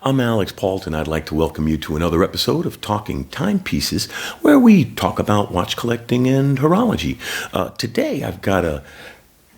I'm Alex Paulton. I'd like to welcome you to another episode of Talking Timepieces, where we talk about watch collecting and horology. Today, I've got a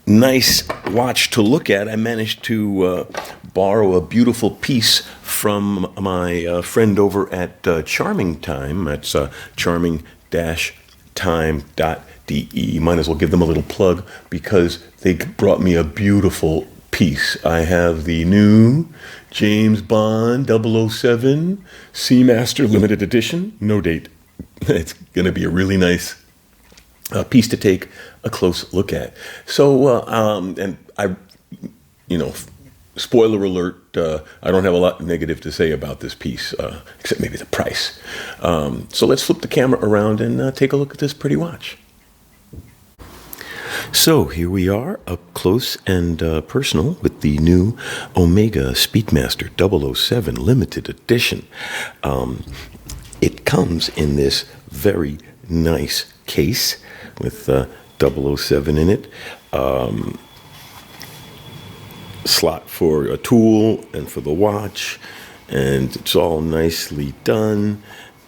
nice watch to look at. I managed to borrow a beautiful piece from my friend over at Charming Time. That's charming-time.de. Might as well give them a little plug because they brought me a beautiful piece. I have the new James Bond 007 Seamaster limited edition. No date. It's going to be a really nice piece to take a close look at. So, and I, spoiler alert, I don't have a lot negative to say about this piece, except maybe the price. So let's flip the camera around and take a look at this pretty watch. So here we are, up close and personal with the new Omega Speedmaster 007 limited edition. It comes in this very nice case with 007 in it. Slot for a tool and for the watch, and it's all nicely done,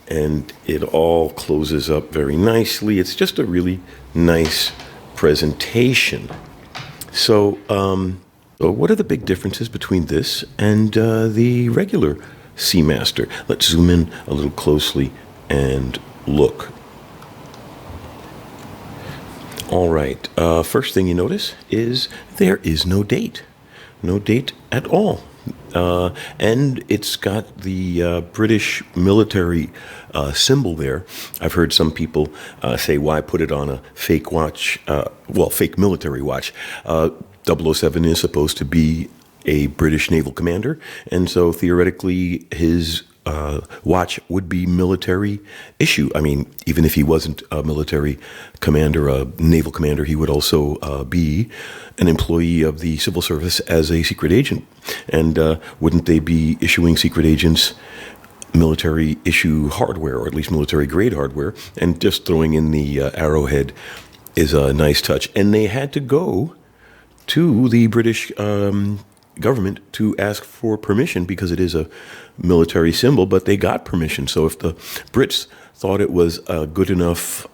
and it all closes up very nicely. It's just a really nice presentation. So, what are the big differences between this and the regular Seamaster? Let's zoom in a little closely and look. All right, first thing you notice is there is no date. No date at all. And it's got the British military symbol there. I've heard some people say, why put it on a fake watch, fake military watch. 007 is supposed to be a British naval commander, and so theoretically his watch would be military issue. I mean, even if he wasn't a military commander, a naval commander, he would also be an employee of the civil service as a secret agent. And wouldn't they be issuing secret agents military issue hardware, or at least military grade hardware? And just throwing in the arrowhead is a nice touch. And they had to go to the British government to ask for permission because it is a military symbol, but they got permission. So if the Brits thought it was a good enough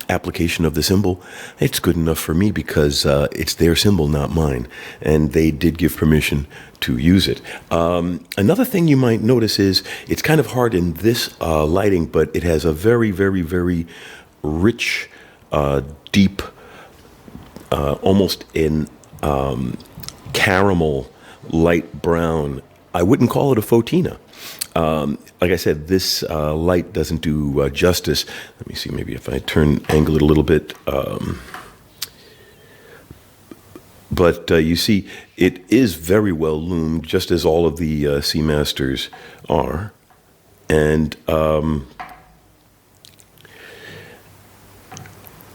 application of the symbol, it's good enough for me because it's their symbol, not mine. And they did give permission to use it. Another thing you might notice is it's kind of hard in this lighting, but it has a very, very, very rich, deep, almost in caramel light brown. I wouldn't call it a photina. Like I said, this light doesn't do justice. Let me see, maybe if I angle it a little bit. But you see, it is very well loomed, just as all of the Seamasters are. And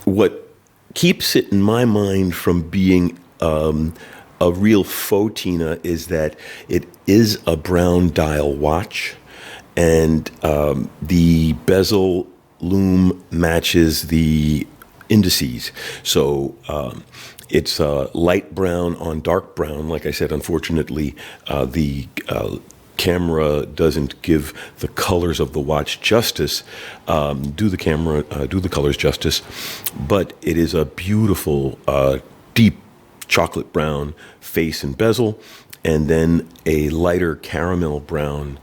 what keeps it in my mind from being a real photina is that it is a brown dial watch, and the bezel loom matches the indices. So it's light brown on dark brown. Like I said, unfortunately, the camera doesn't give the colors of the watch justice. Do the colors justice? But it is a beautiful, deep chocolate brown face and bezel, and then a lighter caramel brown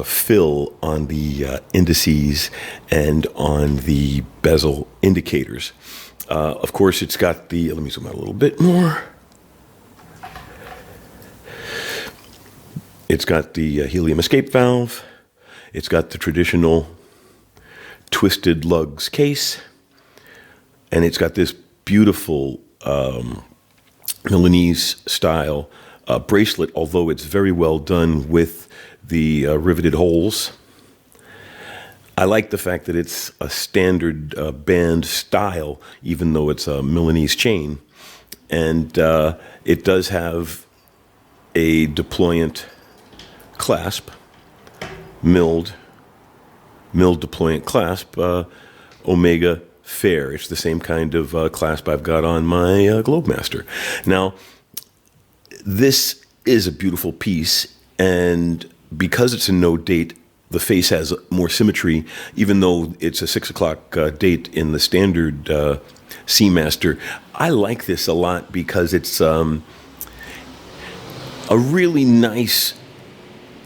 fill on the indices and on the bezel indicators. Of course, it's got the, let me zoom out a little bit more. It's got the helium escape valve. It's got the traditional twisted lugs case. And it's got this beautiful Milanese style bracelet, although it's very well done with the riveted holes. I like the fact that it's a standard band style, even though it's a Milanese chain. And it does have a deployant clasp, milled deployant clasp, Omega Fair. It's the same kind of clasp I've got on my Globemaster. Now, this is a beautiful piece, and because it's a no date, the face has more symmetry, even though it's a 6 o'clock date in the standard Seamaster. I like this a lot because it's a really nice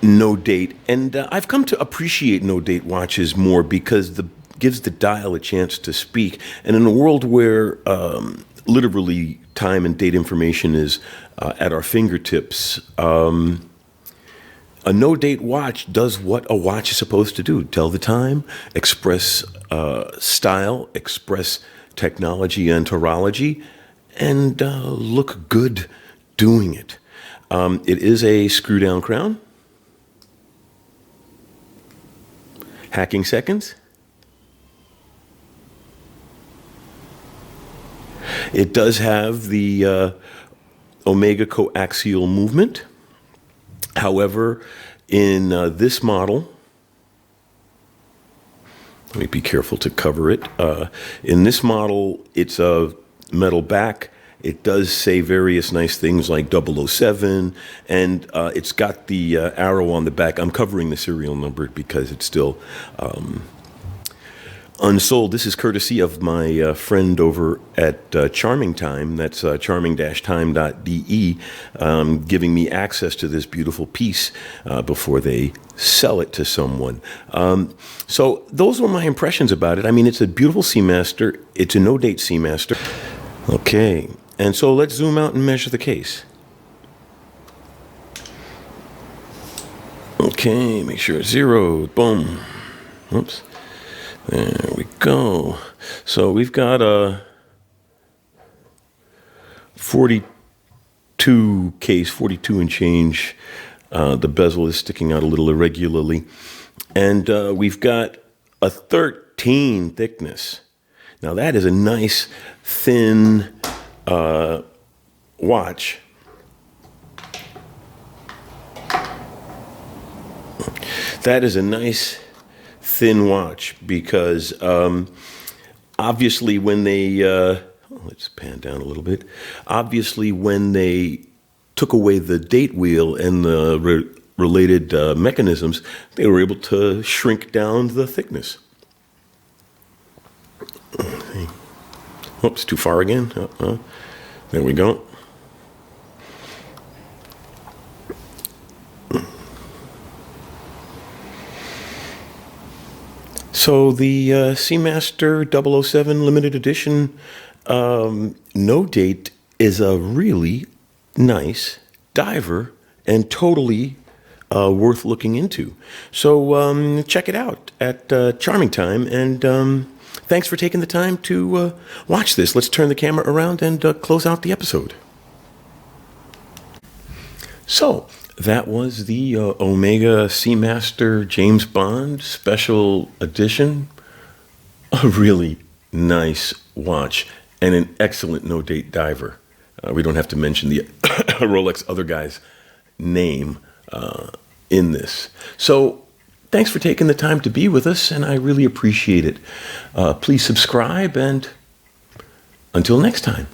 no date, and I've come to appreciate no date watches more because the gives the dial a chance to speak. And in a world where literally time and date information is at our fingertips, a no-date watch does what a watch is supposed to do: tell the time, express style, express technology and horology, and look good doing it. It is a screw-down crown, hacking seconds. It does have the Omega Co-Axial movement. However, in this model, let me be careful to cover it. In this model, it's a metal back. It does say various nice things like 007, and it's got the arrow on the back. I'm covering the serial number because it's still unsold. This is courtesy of my friend over at Charming Time. That's charming-time.de, giving me access to this beautiful piece before they sell it to someone. So those were my impressions about it. I mean, it's a beautiful Seamaster. It's a no-date Seamaster. Okay, and so let's zoom out and measure the case. Okay, make sure it's zeroed. Boom. Oops. There we go. So we've got a 42 case, 42 and change. The bezel is sticking out a little irregularly. And we've got a 13 thickness. Now that is a nice thin watch. That is a nice thin watch because obviously when they let's pan down a little bit. Obviously when they took away the date wheel and the related mechanisms, they were able to shrink down the thickness. Oops, too far again. There we go. So the Seamaster 007 limited edition no date is a really nice diver and totally worth looking into. So check it out at Charming Time, and thanks for taking the time to watch this. Let's turn the camera around and close out the episode. So that was the Omega Seamaster James Bond Special Edition. A really nice watch and an excellent no-date diver. We don't have to mention the Rolex other guy's name in this. So thanks for taking the time to be with us, and I really appreciate it. Please subscribe, and until next time.